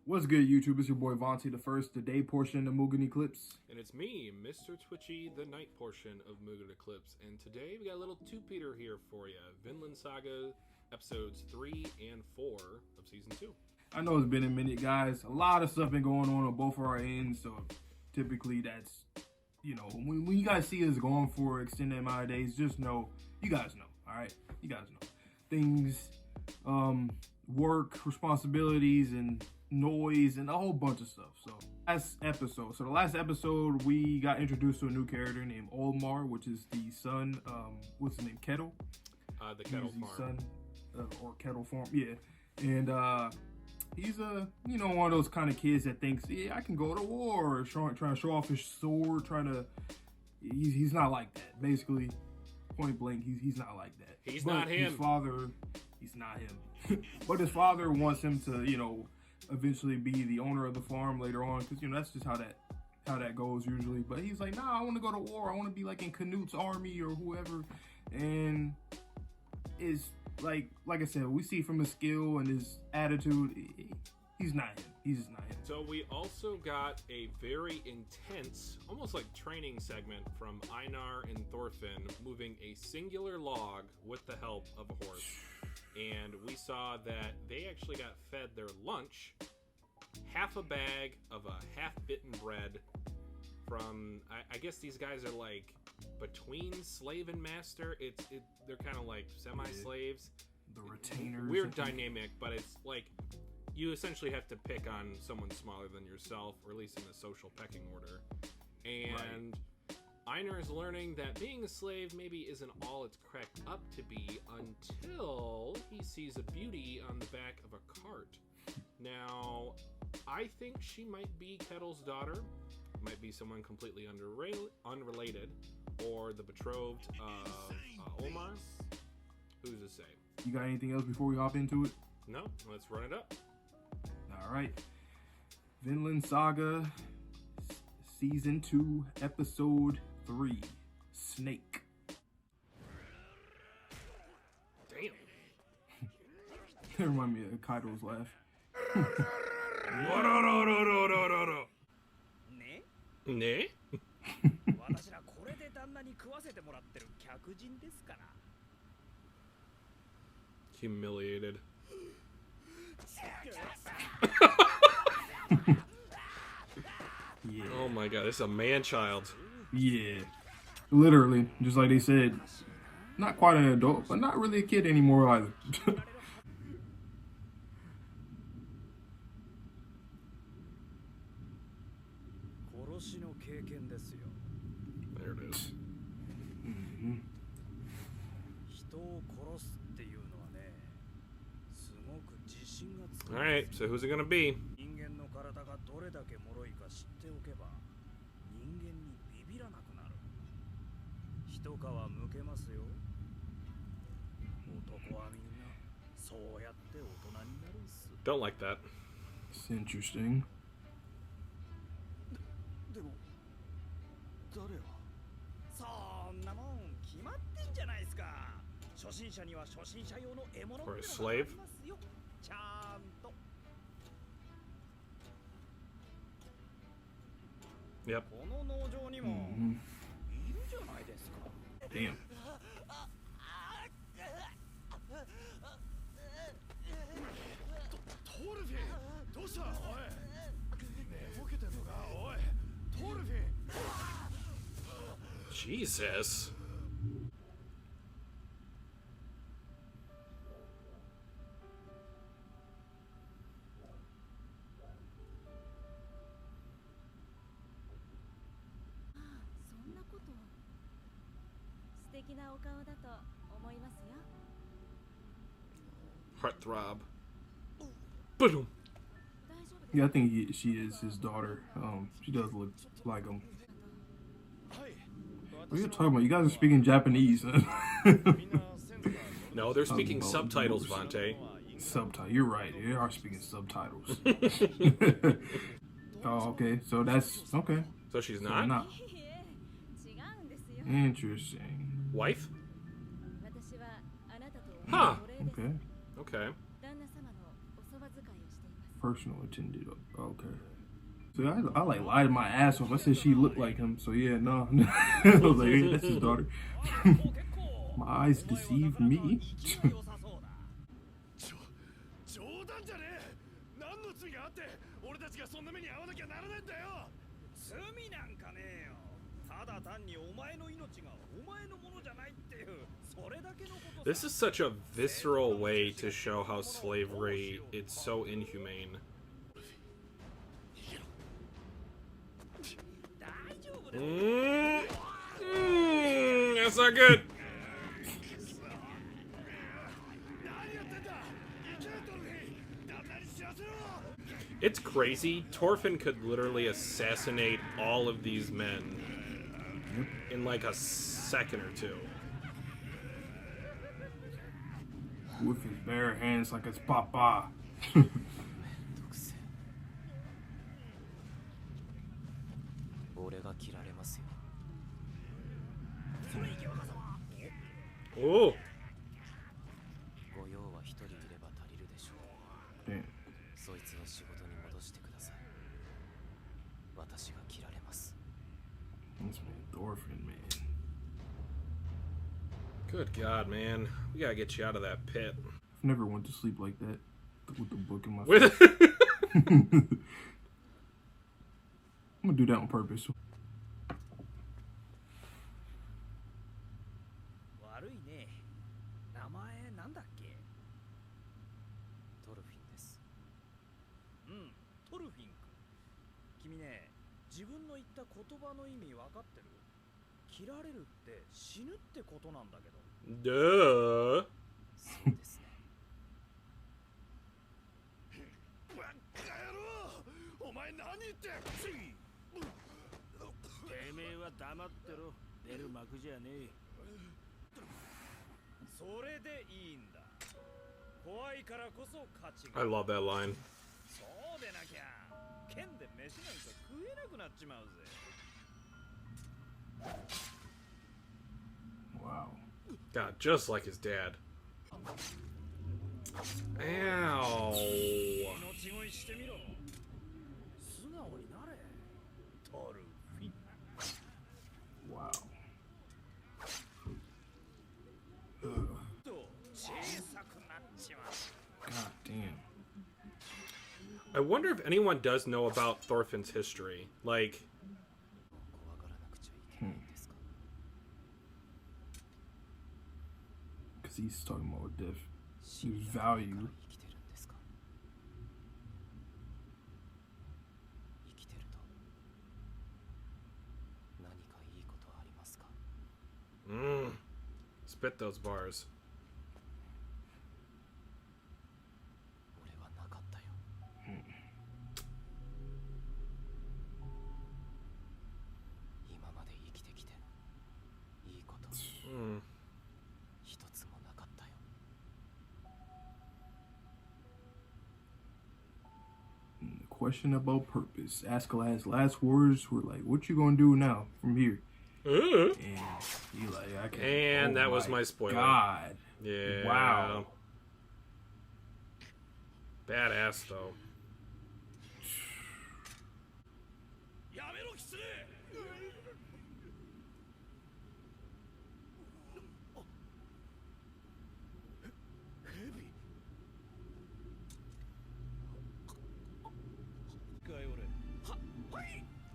What's good, YouTube? It's your boy Vontae the First, the day portion of Mugen Eclipse. And it's me, Mr. Twitchy, the night portion of Mugen Eclipse. And today we got a little two-peater here for you. Vinland Saga episodes 3 and 4 of Season 2. I know it's been a minute, guys. A lot of stuff been going on both of our ends, so typically that's, you know, when you guys see us going for extended amount of days, just know, you guys know, all right? You guys know. Things, work, responsibilities, and noise and a whole bunch of stuff. So the last episode we got introduced to a new character named Olmar, which is the son, what's his name, Kettle? The Kettle farm. Son, or Kettle farm, yeah. And he's one of those kind of kids that thinks, yeah, I can go to war, trying to show off his sword, he's not like that. Basically, point blank, he's not like that. He's not him. He's not him. But his father wants him to, eventually be the owner of the farm later on, because that's just how that goes usually. But he's like, nah, I want to go to war. I want to be like in Canute's army or whoever. And it's like I said, we see from his skill and his attitude, he's not him. He's just not him. So we also got a very intense, almost like training segment from Einar and Thorfinn moving a singular log with the help of a horse. And we saw that they actually got fed their lunch, half a bag of a half-bitten bread from, I guess these guys are like between slave and master. They're kind of like semi-slaves. The retainers. Weird dynamic, but it's like you essentially have to pick on someone smaller than yourself, or at least in the social pecking order. And Einar is learning that being a slave maybe isn't all it's cracked up to be until he sees a beauty on the back of a cart. Now, I think she might be Kettle's daughter, might be someone completely unrelated, or the betrothed of Olmar. Who's to say? You got anything else before we hop into it? No, let's run it up. All right. Vinland Saga, Season 2, Episode 3, Snake. Damn. That reminds me of Kaido's laugh. Ne? Humiliated. Yeah. Oh my god, this is a man-child. Yeah. Literally, just like they said, not quite an adult, but not really a kid anymore either. There it is. Alright, so who's it gonna be? Don't like that. It's interesting. Or a slave? Yep. Damn. Jesus. Heartthrob. Boom. Yeah, I think she is his daughter. She does look like him. What are you talking about? You guys are speaking Japanese. No, they're speaking subtitles, Vontae. Subtitle. You're right. They are speaking subtitles. Oh, okay. So that's okay. So she's not? Interesting. Wife? Huh. Okay. Okay. Personal attendant. Okay. So I like lied my ass off. I said she looked like him. So yeah, no. I was like, hey, that's his daughter. My eyes deceived me. This is such a visceral way to show how slavery, it's so inhumane. That's not good. It's crazy. Thorfinn could literally assassinate all of these men in like a second or two. With his bare hands like it's Papa. Oh. Damn. This man Thorfinn, man. Good God, man. We gotta get you out of that pit. I've never went to sleep like that with the book in my With face. I'm gonna do that on purpose. Duh. I love that line. Wow. God, just like his dad. Ow. Wow. God damn. I wonder if anyone does know about Thorfinn's history. Like, because he's talking about death. His value. spit those bars. Question about purpose. Askeladd's last words were like, "What you gonna do now from here?" And he like, "I can't." And that was my spoiler. God. Yeah. Wow. Badass though.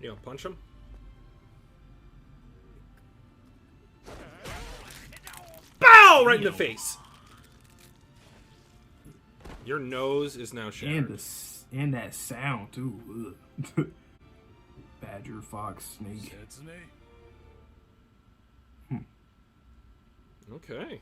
You gonna punch him? Bow! Right in the face. Your nose is now shattered. And that sound too. Badger, fox, snake. Okay.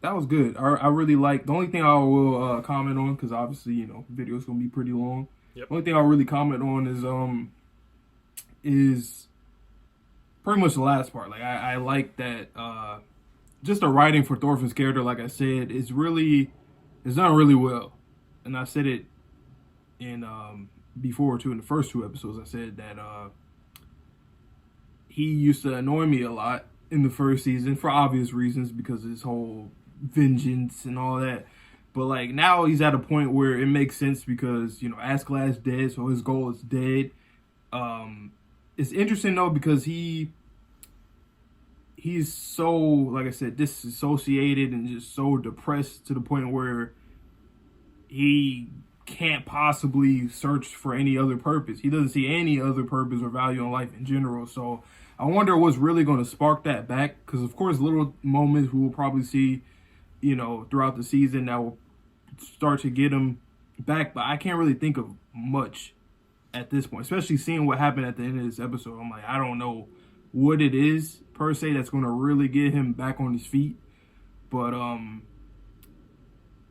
That was good. I really like. The only thing I will comment on, because obviously video's gonna be pretty long. Yep. The only thing I'll really comment on is pretty much the last part. Like I like that just the writing for Thorfinn's character, like I said, it's done really well. And I said it in before too, in the first two episodes, I said that he used to annoy me a lot in the first season for obvious reasons, because of his whole vengeance and all that. But like now he's at a point where it makes sense because, you know, Askeladd's dead, so his goal is dead. It's interesting though because he's so, like I said, disassociated and just so depressed to the point where he can't possibly search for any other purpose. He doesn't see any other purpose or value in life in general. So I wonder what's really going to spark that back. Because of course, little moments we will probably see, you know, throughout the season that will start to get him back. But I can't really think of much at this point, especially seeing what happened at the end of this episode. I'm like, I don't know what it is per se that's going to really get him back on his feet. But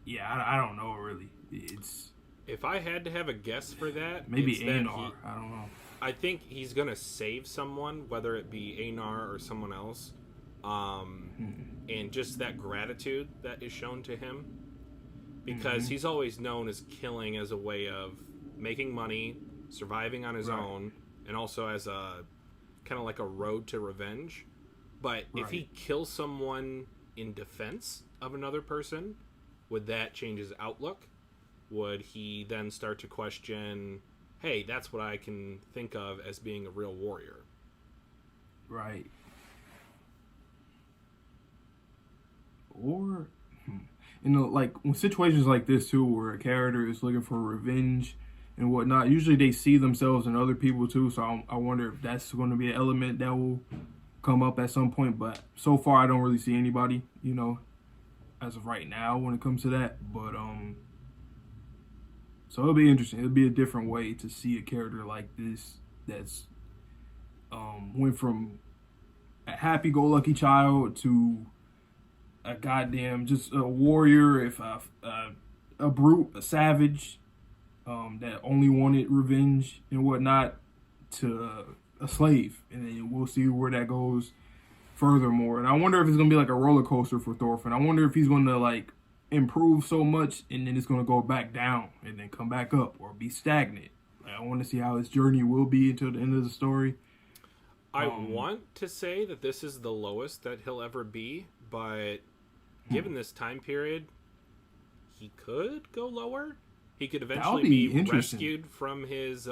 yeah, I don't know really. It's if I had to have a guess for that, maybe it's Einar. I don't know. I think he's gonna save someone, whether it be Einar or someone else, and just that gratitude that is shown to him, because he's always known as killing as a way of making money, surviving on his own, and also as a kind of like a road to revenge. But if he kills someone in defense of another person, would that change his outlook? Would he then start to question, hey, that's what I can think of as being a real warrior? Right. Or, you know, like, when situations like this, too, where a character is looking for revenge and whatnot, usually they see themselves in other people, too, so I wonder if that's going to be an element that will come up at some point, but so far I don't really see anybody, you know, as of right now when it comes to that, but, so it'll be interesting. It'll be a different way to see a character like this that's went from a happy-go-lucky child to a goddamn just a warrior, if a brute, a savage that only wanted revenge and whatnot, to a slave, and then we'll see where that goes furthermore. And I wonder if it's gonna be like a roller coaster for Thorfinn. I wonder if he's gonna like improve so much and then it's going to go back down and then come back up or be stagnant. Like, I want to see how his journey will be until the end of the story. I want to say that this is the lowest that he'll ever be, but given this time period, he could go lower. He could eventually be rescued from his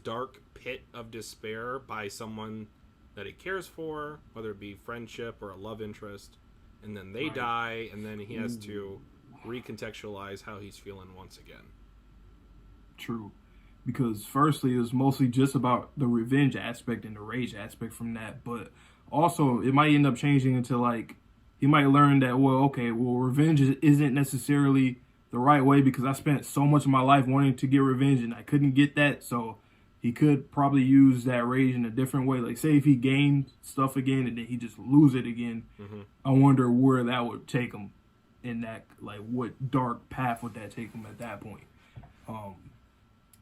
dark pit of despair by someone that he cares for, whether it be friendship or a love interest. And then they die, and then he has to recontextualize how he's feeling once again. True. Because firstly, it was mostly just about the revenge aspect and the rage aspect from that. But also, it might end up changing into, like, he might learn that, revenge isn't necessarily the right way because I spent so much of my life wanting to get revenge and I couldn't get that. So he could probably use that rage in a different way. Like, say if he gained stuff again and then he just lose it again, I wonder where that would take him in that, like, what dark path would that take him at that point.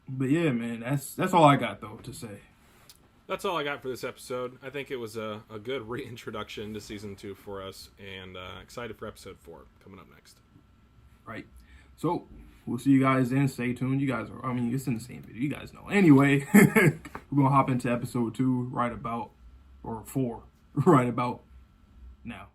But yeah, man, that's all I got, though, to say. That's all I got for this episode. I think it was a good reintroduction to Season 2 for us, and excited for Episode 4 coming up next. Right. So, we'll see you guys then. Stay tuned. You guys are, I mean, it's in the same video. You guys know. Anyway, we're going to hop into Episode 2 right about, or 4 right about now.